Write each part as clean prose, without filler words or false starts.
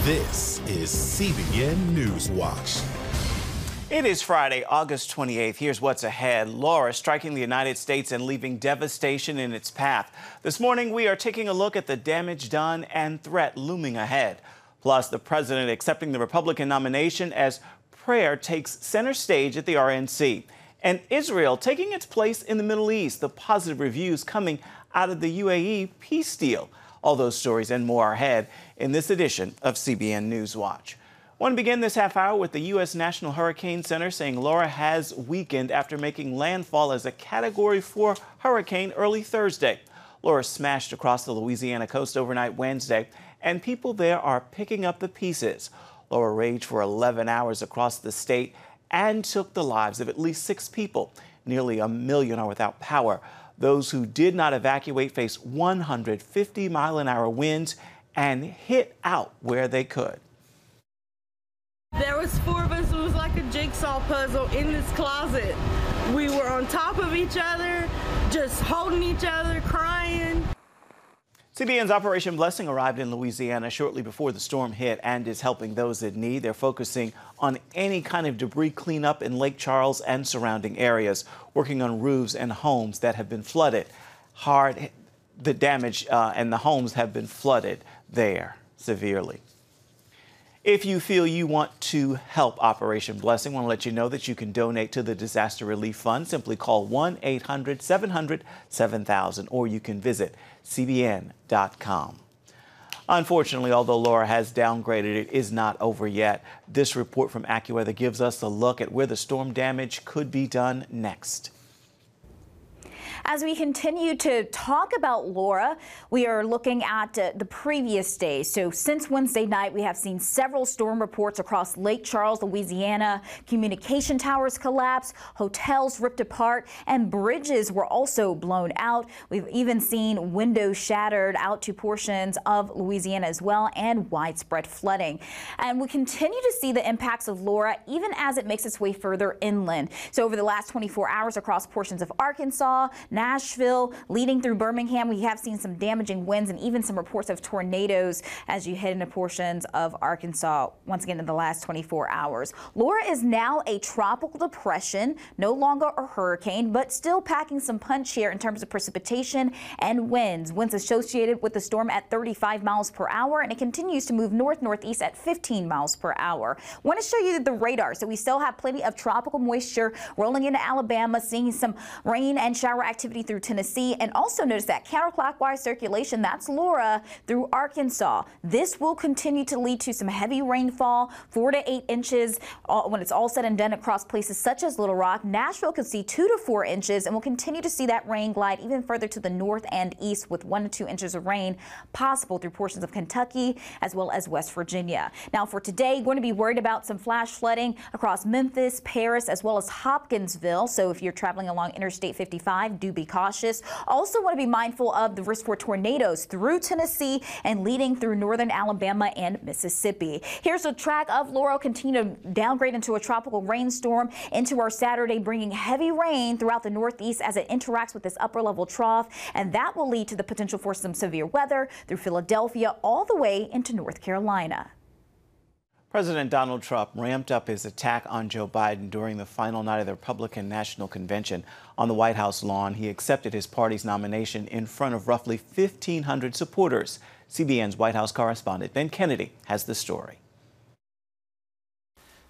This is CBN NewsWatch. It is Friday, August 28th. Here's what's ahead. Laura striking the United States and leaving devastation in its path. This morning, we are taking a look at the damage done and threat looming ahead. Plus, the president accepting the Republican nomination as prayer takes center stage at the RNC. And Israel taking its place in the Middle East. The positive reviews coming out of the UAE peace deal. All those stories and more ahead in this edition of CBN NewsWatch. I want to begin this half hour with the U.S. National Hurricane Center saying Laura has weakened after making landfall as a Category 4 hurricane early Thursday. Laura smashed across the Louisiana coast overnight Wednesday, and people there are picking up the pieces. Laura raged for 11 hours across the state and took the lives of at least 6 people. Nearly 1 million are without power. Those who did not evacuate face 150-mile-an-hour winds and hit out where they could. There was 4 of us. It was like a jigsaw puzzle in this closet. We were on top of each other, just holding each other, crying. CBN's Operation Blessing arrived in Louisiana shortly before the storm hit and is helping those in need. They're focusing on any kind of debris cleanup in Lake Charles and surrounding areas, working on roofs and homes that have been flooded. The damage and the homes have been flooded there severely. If you feel you want to help Operation Blessing, I want to let you know that you can donate to the Disaster Relief Fund. Simply call 1-800-700-7000 or you can visit CBN.com. Unfortunately, although Laura has downgraded, it is not over yet. This report from AccuWeather gives us a look at where the storm damage could be done next. As we continue to talk about Laura, we are looking at the previous days. So since Wednesday night, we have seen several storm reports across Lake Charles, Louisiana. Communication towers collapsed, hotels ripped apart, and bridges were also blown out. We've even seen windows shattered out to portions of Louisiana as well, and widespread flooding. And we continue to see the impacts of Laura even as it makes its way further inland. So over the last 24 hours across portions of Arkansas, Nashville, leading through Birmingham, we have seen some damaging winds and even some reports of tornadoes as you head into portions of Arkansas once again in the last 24 hours. Laura is now a tropical depression, no longer a hurricane, but still packing some punch here in terms of precipitation and winds. Winds associated with the storm at 35 miles per hour, and it continues to move north-northeast at 15 miles per hour. I want to show you the radar. So we still have plenty of tropical moisture rolling into Alabama, seeing some rain and shower activity through Tennessee, and also notice that counterclockwise circulation, that's Laura, through Arkansas. This will continue to lead to some heavy rainfall, 4 to 8 inches when it's all said and done across places such as Little Rock. Nashville could see 2 to 4 inches, and we'll continue to see that rain glide even further to the north and east with 1 to 2 inches of rain possible through portions of Kentucky as well as West Virginia. Now for today, we're going to be worried about some flash flooding across Memphis, Paris, as well as Hopkinsville. So if you're traveling along Interstate 55, do be cautious. Also want to be mindful of the risk for tornadoes through Tennessee and leading through northern Alabama and Mississippi. Here's a track of Laura continue to downgrade into a tropical rainstorm into our Saturday, bringing heavy rain throughout the northeast as it interacts with this upper level trough, and that will lead to the potential for some severe weather through Philadelphia all the way into North Carolina. President Donald Trump ramped up his attack on Joe Biden during the final night of the Republican National Convention. On the White House lawn, he accepted his party's nomination in front of roughly 1,500 supporters. CBN's White House correspondent Ben Kennedy has the story.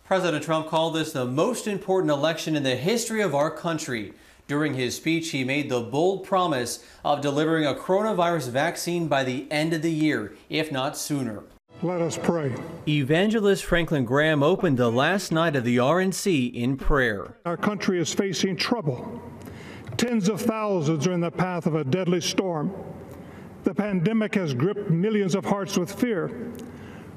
President Trump called this the most important election in the history of our country. During his speech, he made the bold promise of delivering a coronavirus vaccine by the end of the year, if not sooner. Let us pray. Evangelist Franklin Graham opened the last night of the RNC in prayer. Our country is facing trouble. Tens of thousands are in the path of a deadly storm. The pandemic has gripped millions of hearts with fear.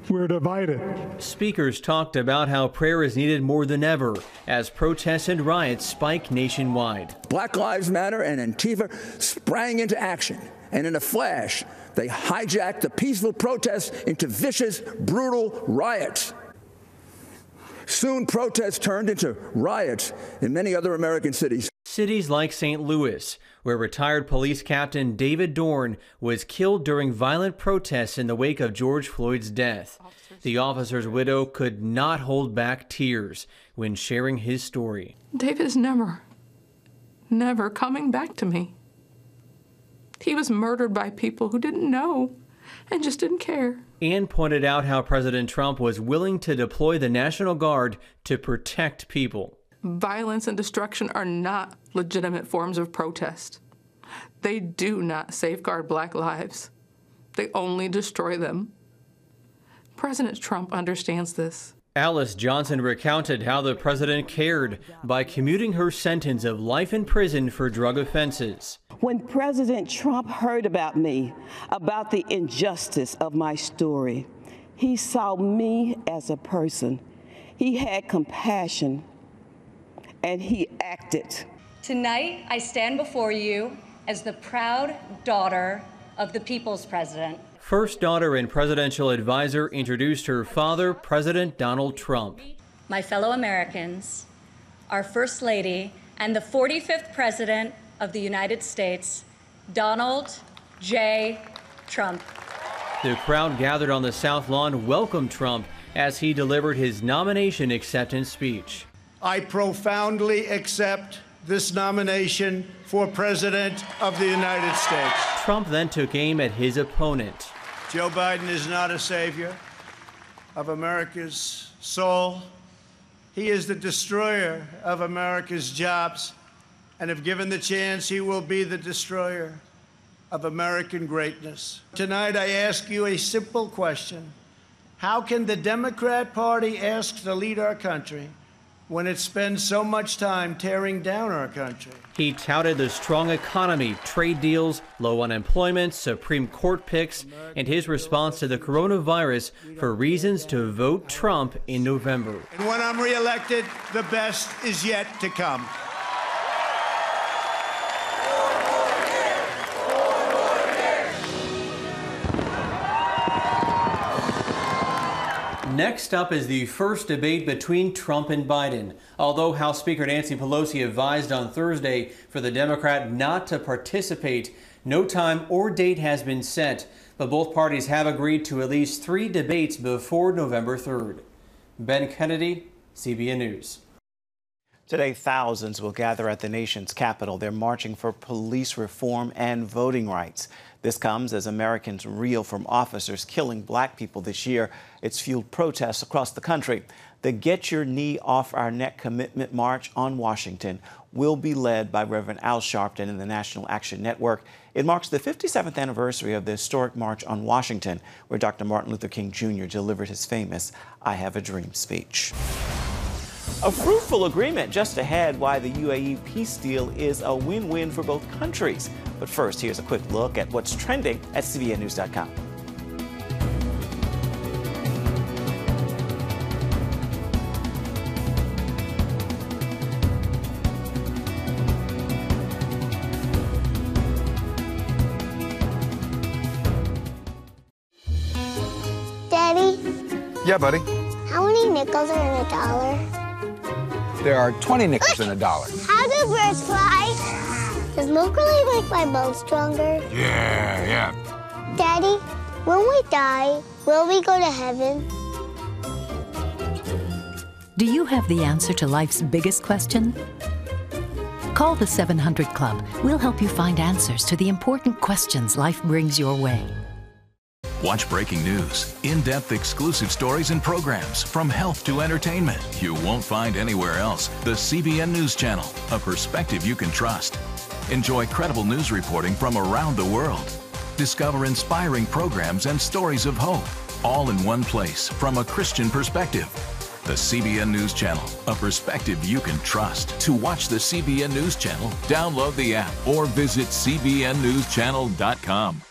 We're divided. Speakers talked about how prayer is needed more than ever as protests and riots spike nationwide. Black Lives Matter and Antifa sprang into action, and in a flash, they hijacked the peaceful protests into vicious, brutal riots. Soon, protests turned into riots in many other American cities. cities like St. Louis, where retired police captain David Dorn was killed during violent protests in the wake of George Floyd's death. The officer's widow could not hold back tears when sharing his story. David is never coming back to me. He was murdered by people who didn't know and just didn't care. Ann pointed out how President Trump was willing to deploy the National Guard to protect people. Violence and destruction are not legitimate forms of protest. They do not safeguard Black lives. They only destroy them. President Trump understands this. Alice Johnson recounted how the president cared by commuting her sentence of life in prison for drug offenses. When President Trump heard about me, about the injustice of my story, he saw me as a person. He had compassion, and he acted. Tonight, I stand before you as the proud daughter of the people's president. First daughter and presidential advisor introduced her father, President Donald Trump. My fellow Americans, our First Lady and the 45th President of the United States, Donald J. Trump. The crowd gathered on the South Lawn welcomed Trump as he delivered his nomination acceptance speech. I profoundly accept this nomination for President of the United States. Trump then took aim at his opponent. Joe Biden is not a savior of America's soul. He is the destroyer of America's jobs, and if given the chance, he will be the destroyer of American greatness. Tonight, I ask you a simple question. How can the Democrat Party ask to lead our country when it spends so much time tearing down our country? He touted the strong economy, trade deals, low unemployment, Supreme Court picks, and his response to the coronavirus for reasons to vote Trump in November. And when I'm reelected, the best is yet to come. Next up is the first debate between Trump and Biden. Although House Speaker Nancy Pelosi advised on Thursday for the Democrat not to participate, no time or date has been set, but both parties have agreed to at least 3 debates before November 3rd. Ben Kennedy, CBN News. Today, thousands will gather at the nation's capital. They're marching for police reform and voting rights. This comes as Americans reel from officers killing Black people this year. It's fueled protests across the country. The Get Your Knee Off Our Neck Commitment March on Washington will be led by Reverend Al Sharpton and the National Action Network. It marks the 57th anniversary of the historic March on Washington, where Dr. Martin Luther King Jr. delivered his famous I Have a Dream speech. A fruitful agreement just ahead why the UAE peace deal is a win-win for both countries. But first, here's a quick look at what's trending at CBNNews.com. Daddy? Yeah, buddy? How many nickels are in a dollar? There are 20 nickels in a dollar. How do birds fly? Does milk really make my bones stronger? Yeah. Daddy, when we die, will we go to heaven? Do you have the answer to life's biggest question? Call the 700 Club. We'll help you find answers to the important questions life brings your way. Watch breaking news, in-depth exclusive stories and programs from health to entertainment you won't find anywhere else. The CBN News Channel, a perspective you can trust. Enjoy credible news reporting from around the world. Discover inspiring programs and stories of hope, all in one place from a Christian perspective. The CBN News Channel, a perspective you can trust. To watch the CBN News Channel, download the app or visit cbnnewschannel.com.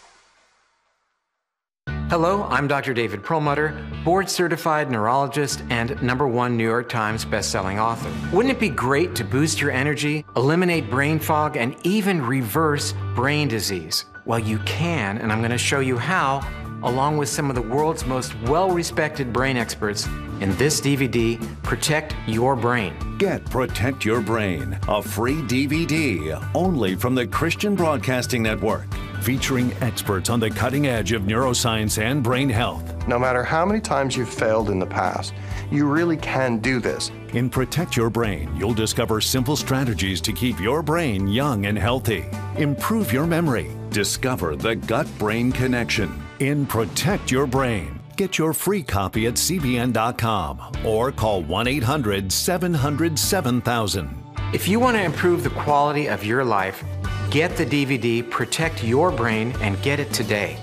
Hello, I'm Dr. David Perlmutter, board-certified neurologist and #1 New York Times bestselling author. Wouldn't it be great to boost your energy, eliminate brain fog, and even reverse brain disease? Well, you can, and I'm going to show you how along with some of the world's most well-respected brain experts in this DVD, Protect Your Brain. Get Protect Your Brain, a free DVD only from the Christian Broadcasting Network, featuring experts on the cutting edge of neuroscience and brain health. No matter how many times you've failed in the past, you really can do this. In Protect Your Brain, you'll discover simple strategies to keep your brain young and healthy. Improve your memory. Discover the gut-brain connection. In Protect Your Brain, get your free copy at cbn.com or call 1-800-700-7000. If you want to improve the quality of your life, get the DVD Protect Your Brain and get it today.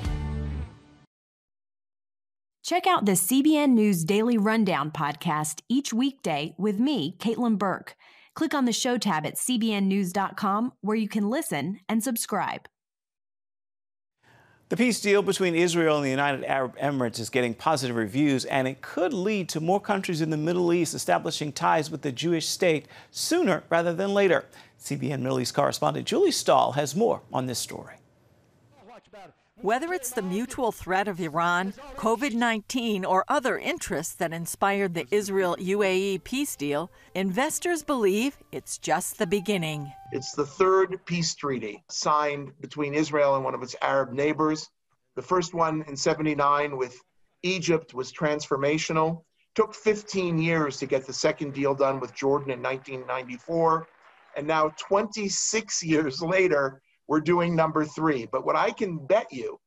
Check out the CBN News Daily Rundown podcast each weekday with me, Caitlin Burke. Click on the show tab at cbnnews.com where you can listen and subscribe. The peace deal between Israel and the United Arab Emirates is getting positive reviews, and it could lead to more countries in the Middle East establishing ties with the Jewish state sooner rather than later. CBN Middle East correspondent Julie Stahl has more on this story. Whether it's the mutual threat of Iran, COVID-19, or other interests that inspired the Israel-UAE peace deal, investors believe it's just the beginning. It's the third peace treaty signed between Israel and one of its Arab neighbors. The first one in '79 with Egypt was transformational. Took 15 years to get the second deal done with Jordan in 1994. And now 26 years later, we're doing number 3. But what I can bet you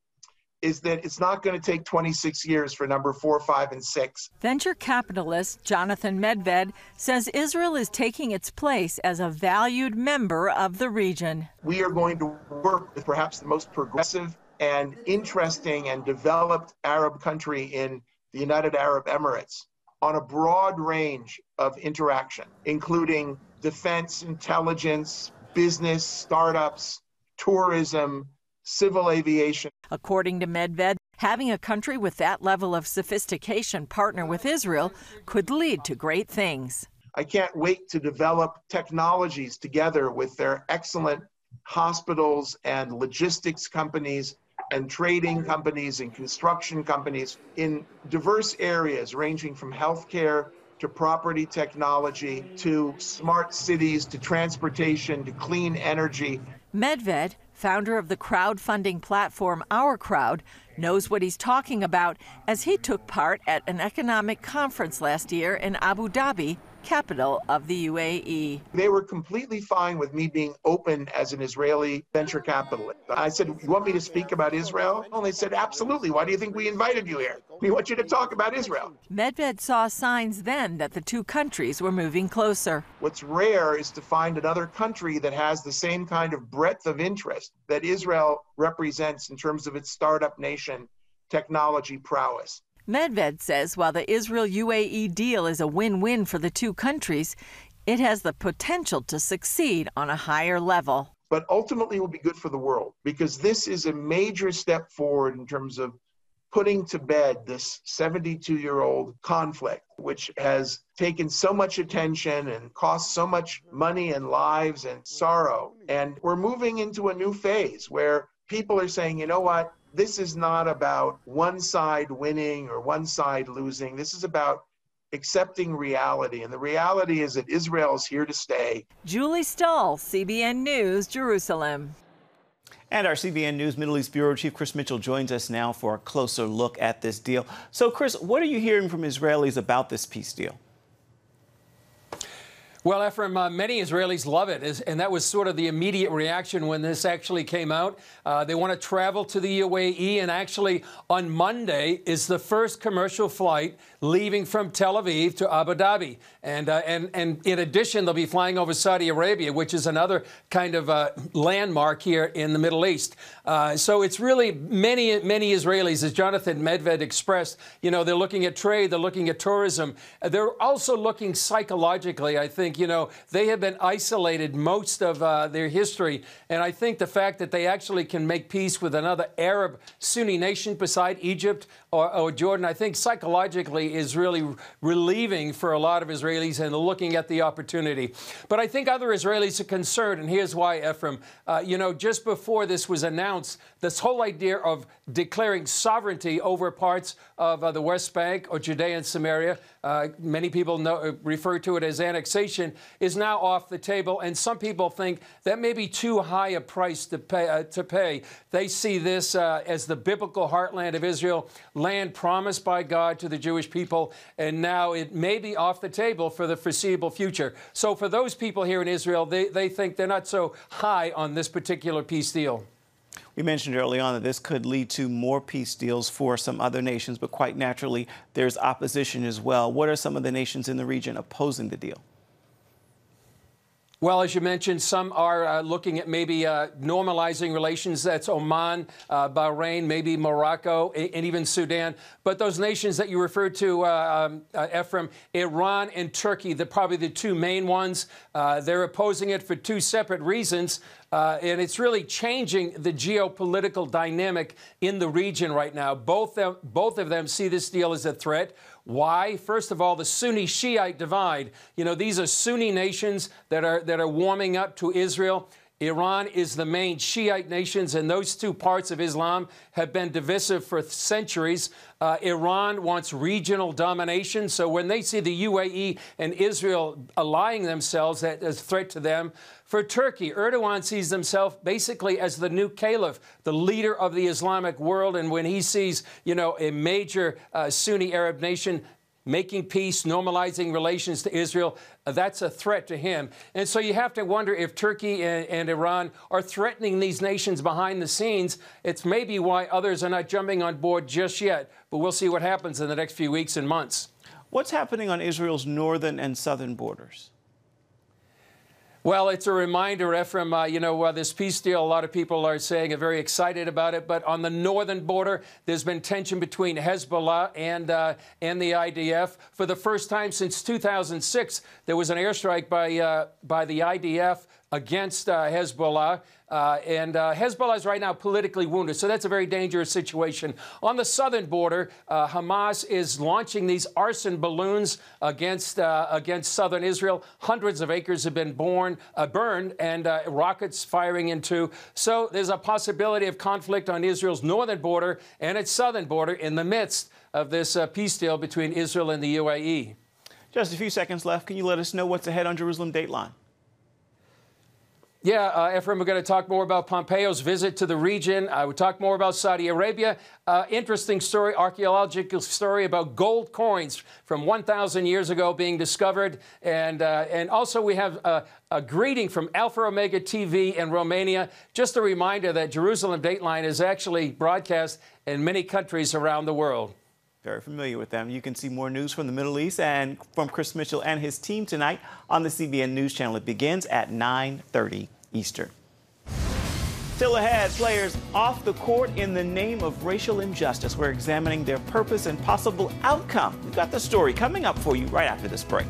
is that it's not going to take 26 years for number 4, 5, and 6. Venture capitalist Jonathan Medved says Israel is taking its place as a valued member of the region. We are going to work with perhaps the most progressive and interesting and developed Arab country in the United Arab Emirates on a broad range of interaction, including defense, intelligence, business, startups, tourism, civil aviation. According to Medved, having a country with that level of sophistication partner with Israel could lead to great things. I can't wait to develop technologies together with their excellent hospitals and logistics companies and trading companies and construction companies in diverse areas ranging from healthcare to property technology to smart cities to transportation to clean energy. Medved, founder of the crowdfunding platform Our Crowd, knows what he's talking about as he took part at an economic conference last year in Abu Dhabi, capital of the UAE. They were completely fine with me being open as an Israeli venture capitalist. I said, "You want me to speak about Israel?" And they said, "Absolutely. Why do you think we invited you here? We want you to talk about Israel." Medved saw signs then that the two countries were moving closer. What's rare is to find another country that has the same kind of breadth of interest that Israel represents in terms of its startup nation technology prowess. Medved says while the Israel-UAE deal is a win-win for the two countries, it has the potential to succeed on a higher level. But ultimately it will be good for the world because this is a major step forward in terms of putting to bed this 72-year-old conflict, which has taken so much attention and cost so much money and lives and sorrow. And we're moving into a new phase where people are saying, you know what? This is not about one side winning or one side losing. This is about accepting reality. And the reality is that Israel is here to stay. Julie Stahl, CBN News, Jerusalem. And our CBN News Middle East Bureau Chief Chris Mitchell joins us now for a closer look at this deal. So, Chris, what are you hearing from Israelis about this peace deal? Well, Ephraim, many Israelis love it, and that was sort of the immediate reaction when this actually came out. They want to travel to the UAE, and actually on Monday is the first commercial flight leaving from Tel Aviv to Abu Dhabi. And in addition, they'll be flying over Saudi Arabia, which is another kind of landmark here in the Middle East. So it's really many Israelis, as Jonathan Medved expressed, you know, they're looking at trade, they're looking at tourism. They're also looking psychologically, I think. You know, they have been isolated most of their history. And I think the fact that they actually can make peace with another Arab Sunni nation beside Egypt or Jordan, I think psychologically is really relieving for a lot of Israelis and looking at the opportunity. But I think other Israelis are concerned, and here's why, Ephraim. You know, just before this was announced, this whole idea of declaring sovereignty over parts of the West Bank or Judea and Samaria, many people refer to it as annexation, is now off the table. And some people think that may be too high a price to pay. They see this as the biblical heartland of Israel, land promised by God to the Jewish people, and now it may be off the table for the foreseeable future. So for those people here in Israel, they think they're not so high on this particular peace deal. We mentioned early on that this could lead to more peace deals for some other nations, but quite naturally, there's opposition as well. What are some of the nations in the region opposing the deal? Well, as you mentioned, some are looking at maybe normalizing relations. That's Oman, Bahrain, maybe Morocco, and even Sudan. But those nations that you referred to, Ephraim, Iran and Turkey, they're probably the two main ones. They're opposing it for two separate reasons. And it's really changing the geopolitical dynamic in the region right now. Both of them see this deal as a threat. Why? First of all, the Sunni-Shiite divide. You know, these are Sunni nations that are warming up to Israel. Iran is the main Shiite nations, and those two parts of Islam have been divisive for centuries. Iran wants regional domination, so when they see the UAE and Israel allying themselves as a threat to them. For Turkey, Erdogan sees himself basically as the new caliph, the leader of the Islamic world, and when he sees, you know, a major Sunni Arab nation making peace, normalizing relations to Israel, that's a threat to him. And so you have to wonder if Turkey and Iran are threatening these nations behind the scenes. It's maybe why others are not jumping on board just yet, but we'll see what happens in the next few weeks and months. What's happening on Israel's northern and southern borders? Well, it's a reminder, Ephraim, you know, this peace deal, a lot of people are saying are very excited about it. But on the northern border, there's been tension between Hezbollah and the IDF. For the first time since 2006, there was an airstrike by the IDF against Hezbollah. And Hezbollah is right now politically wounded, so that's a very dangerous situation. On the southern border, Hamas is launching these arson balloons against southern Israel. Hundreds of acres have been burned, and rockets firing into. So there's a possibility of conflict on Israel's northern border and its southern border in the midst of this peace deal between Israel and the UAE. Just a few seconds left. Can you let us know what's ahead on Jerusalem Dateline? Yeah, Ephraim, we're going to talk more about Pompeo's visit to the region. We'll talk more about Saudi Arabia. Interesting story, archaeological story about gold coins from 1,000 years ago being discovered. And also we have a greeting from Alpha Omega TV in Romania. Just a reminder that Jerusalem Dateline is actually broadcast in many countries around the world. Very familiar with them. You can see more news from the Middle East and from Chris Mitchell and his team tonight on the CBN News Channel. It begins at 9:30 Eastern. Still ahead, players off the court in the name of racial injustice. We're examining their purpose and possible outcome. We've got the story coming up for you right after this break.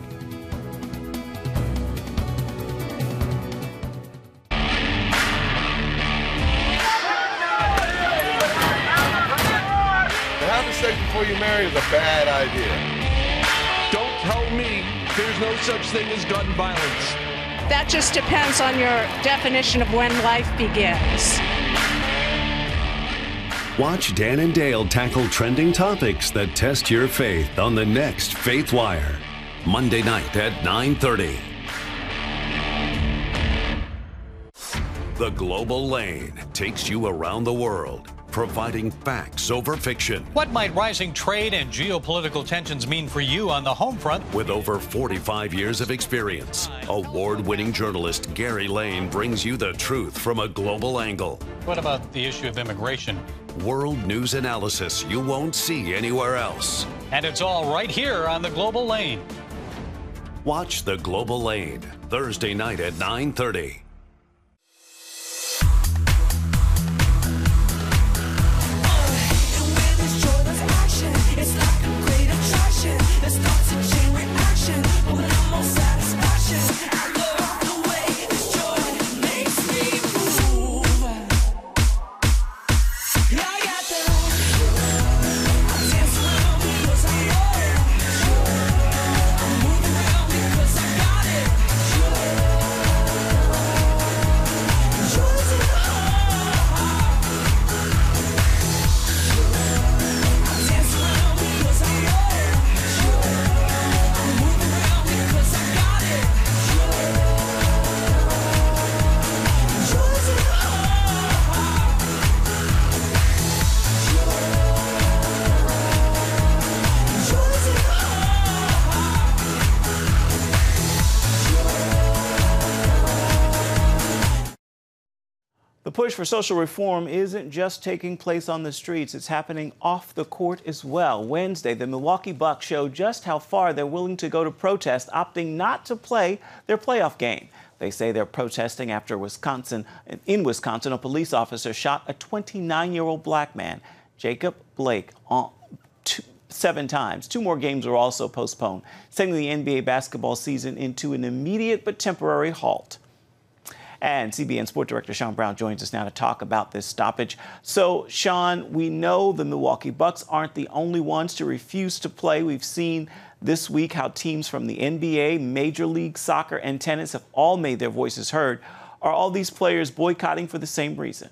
Having sex before you marry is a bad idea. Don't tell me there's no such thing as gun violence. That just depends on your definition of when life begins. Watch Dan and Dale tackle trending topics that test your faith on the next Faith Wire, Monday night at 9:30. The Global Lane takes you around the world, providing facts over fiction. What might rising trade and geopolitical tensions mean for you on the home front? With over 45 years of experience, award-winning journalist Gary Lane brings you the truth from a global angle. What about the issue of immigration? World news analysis you won't see anywhere else. And it's all right here on the Global Lane. Watch The Global Lane, Thursday night at 9:30. push for social reform isn't just taking place on the streets, it's happening off the court as well. Wednesday, the Milwaukee Bucks showed just how far they're willing to go to protest, opting not to play their playoff game. They say they're protesting after in Wisconsin, a police officer shot a 29-year-old black man, Jacob Blake, 7 times. 2 more games were also postponed, sending the NBA basketball season into an immediate but temporary halt. And CBN Sport Director Sean Brown joins us now to talk about this stoppage. So, Sean, we know the Milwaukee Bucks aren't the only ones to refuse to play. We've seen this week how teams from the NBA, Major League Soccer, and tennis have all made their voices heard. Are all these players boycotting for the same reason?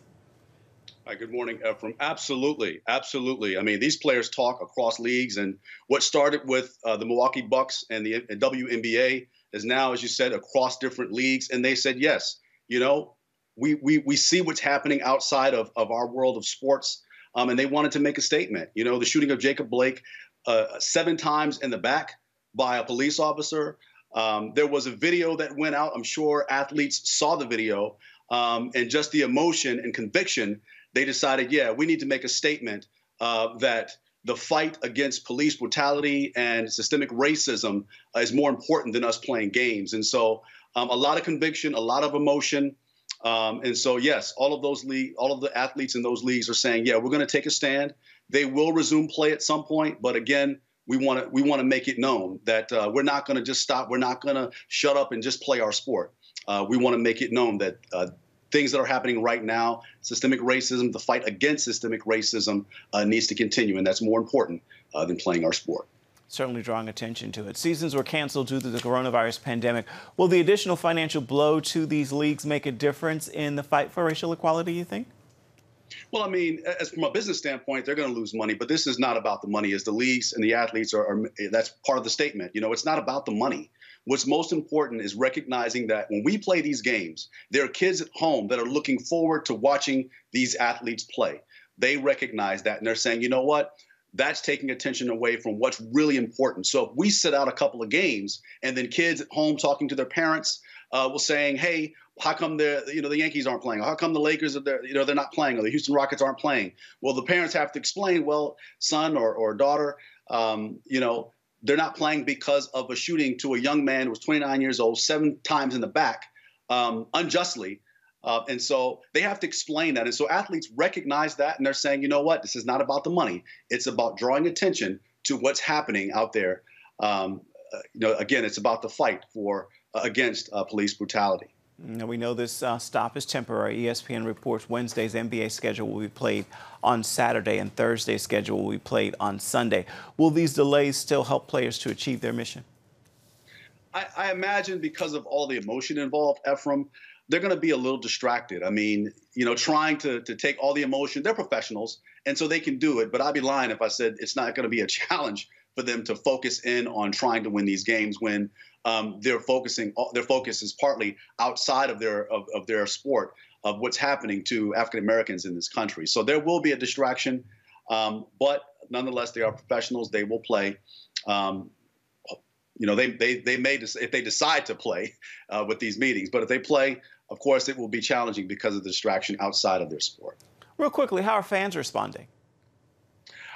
Hi, good morning, Ephraim. Absolutely. Absolutely. I mean, these players talk across leagues, and what started with the Milwaukee Bucks and the WNBA is now, as you said, across different leagues. And they said, yes, you know, we see what's happening outside of our world of sports. And they wanted to make a statement. You know, the shooting of Jacob Blake 7 times in the back by a police officer. There was a video that went out. I'm sure athletes saw the video, and just the emotion and conviction. They decided, yeah, we need to make a statement that the fight against police brutality and systemic racism is more important than us playing games. And so a lot of conviction, a lot of emotion. And so, yes, all of the athletes in those leagues are saying, yeah, we're going to take a stand. They will resume play at some point. But again, we want to make it known that we're not going to just stop. We're not going to shut up and just play our sport. We want to make it known that things that are happening right now, systemic racism, the fight against systemic racism needs to continue. And that's more important than playing our sport. Certainly drawing attention to it. Seasons were canceled due to the coronavirus pandemic. Will the additional financial blow to these leagues make a difference in the fight for racial equality, you think? Well, I mean, as from a business standpoint, they're going to lose money, but this is not about the money. As the leagues and the athletes that's part of the statement. You know, it's not about the money. What's most important is recognizing that when we play these games, there are kids at home that are looking forward to watching these athletes play. They recognize that, and they're saying, you know what? That's taking attention away from what's really important. So if we sit out a couple of games and then kids at home talking to their parents will saying, hey, how come the Yankees aren't playing? Or how come the Lakers they're not playing, or the Houston Rockets aren't playing? Well, the parents have to explain, well, son or daughter, they're not playing because of a shooting to a young man who was 29 years old, 7 times in the back, unjustly. And so they have to explain that. And so athletes recognize that, and they're saying, you know what, this is not about the money. It's about drawing attention to what's happening out there. Again, it's about the fight against police brutality. Now, we know this stop is temporary. ESPN reports Wednesday's NBA schedule will be played on Saturday and Thursday's schedule will be played on Sunday. Will these delays still help players to achieve their mission? I imagine because of all the emotion involved, Ephraim, they're going to be a little distracted. I mean, trying to take all the emotion. They're professionals, and so they can do it. But I'd be lying if I said it's not going to be a challenge for them to focus in on trying to win these games when their focus is partly outside of their sport, of what's happening to African Americans in this country. So there will be a distraction, but nonetheless, they are professionals. They will play. They may if they decide to play with these meetings, but if they play, of course, it will be challenging because of the distraction outside of their sport. Real quickly, how are fans responding?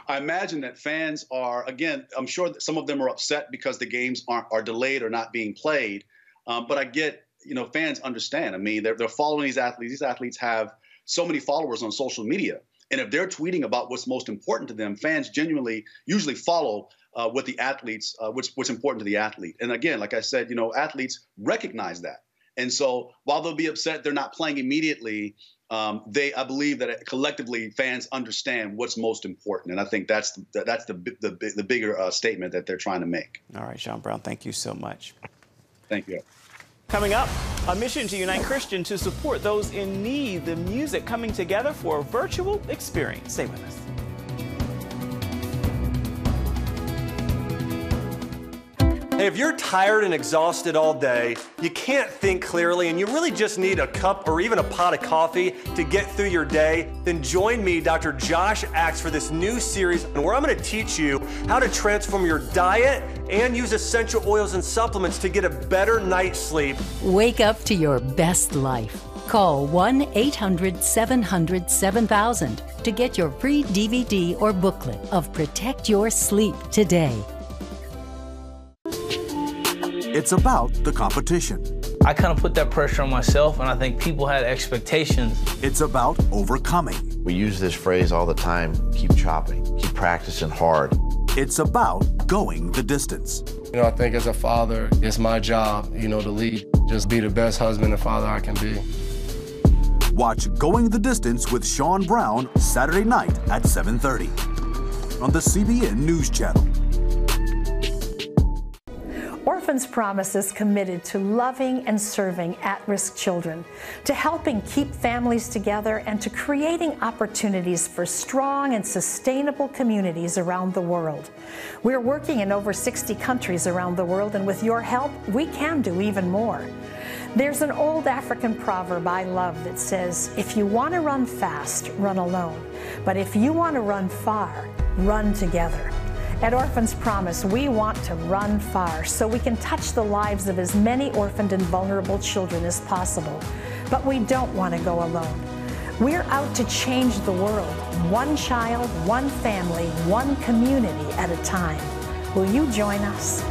I imagine that fans are, again, I'm sure that some of them are upset because the games are delayed or not being played. But I get, fans understand. I mean, they're following these athletes. These athletes have so many followers on social media. And if they're tweeting about what's most important to them, fans usually follow what the athletes, what's important to the athlete. And again, like I said, athletes recognize that. And so while they'll be upset they're not playing immediately, I believe that collectively fans understand what's most important. And I think that's the bigger statement that they're trying to make. All right, Sean Brown, thank you so much. Thank you. Coming up, a mission to unite Christians to support those in need. The music coming together for a virtual experience. Stay with us. Hey, if you're tired and exhausted all day, you can't think clearly, and you really just need a cup or even a pot of coffee to get through your day, then join me, Dr. Josh Axe, for this new series where I'm going to teach you how to transform your diet and use essential oils and supplements to get a better night's sleep. Wake up to your best life. Call 1-800-700-7000 to get your free DVD or booklet of Protect Your Sleep today. It's about the competition. I kind of put that pressure on myself, and I think people had expectations. It's about overcoming. We use this phrase all the time, keep chopping, keep practicing hard. It's about going the distance. You know, I think as a father, it's my job, to lead. Just be the best husband and father I can be. Watch Going the Distance with Sean Brown Saturday night at 7:30 on the CBN News Channel. Orphans Promise is committed to loving and serving at-risk children, to helping keep families together, and to creating opportunities for strong and sustainable communities around the world. We're working in over 60 countries around the world, and with your help, we can do even more. There's an old African proverb I love that says, if you want to run fast, run alone. But if you want to run far, run together. At Orphans Promise, we want to run far so we can touch the lives of as many orphaned and vulnerable children as possible. But we don't want to go alone. We're out to change the world, one child, one family, one community at a time. Will you join us?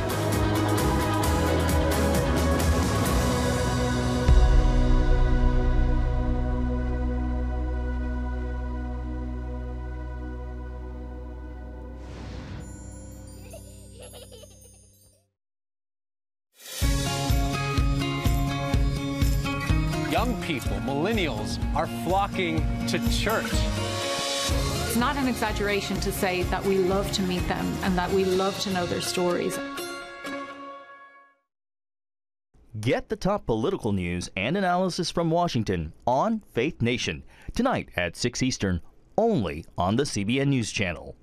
Young people, millennials, are flocking to church. It's not an exaggeration to say that we love to meet them and that we love to know their stories. Get the top political news and analysis from Washington on Faith Nation, tonight at 6 Eastern, only on the CBN News Channel.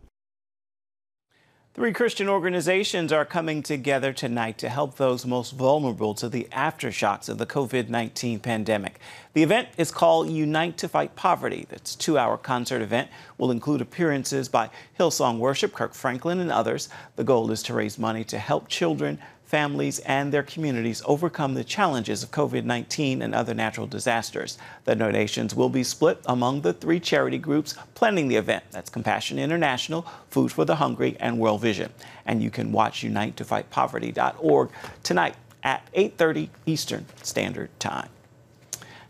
3 Christian organizations are coming together tonight to help those most vulnerable to the aftershocks of the COVID-19 pandemic. The event is called Unite to Fight Poverty. This 2-hour concert event will include appearances by Hillsong Worship, Kirk Franklin, and others. The goal is to raise money to help children, families, and their communities overcome the challenges of COVID-19 and other natural disasters. The donations will be split among the 3 charity groups planning the event. That's Compassion International, Food for the Hungry, and World Vision. And you can watch UniteToFightPoverty.org tonight at 8:30 Eastern Standard Time.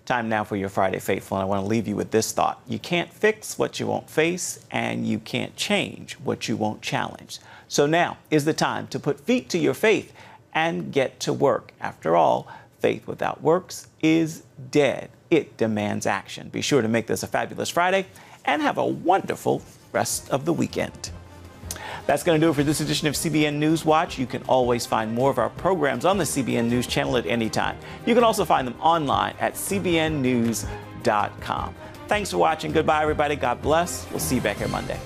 Time now for your Friday Faithful, and I want to leave you with this thought. You can't fix what you won't face, and you can't change what you won't challenge. So now is the time to put feet to your faith and get to work. After all, faith without works is dead. It demands action. Be sure to make this a fabulous Friday and have a wonderful rest of the weekend. That's going to do it for this edition of CBN News Watch. You can always find more of our programs on the CBN News Channel at any time. You can also find them online at cbnnews.com. Thanks for watching. Goodbye, everybody. God bless. We'll see you back here Monday.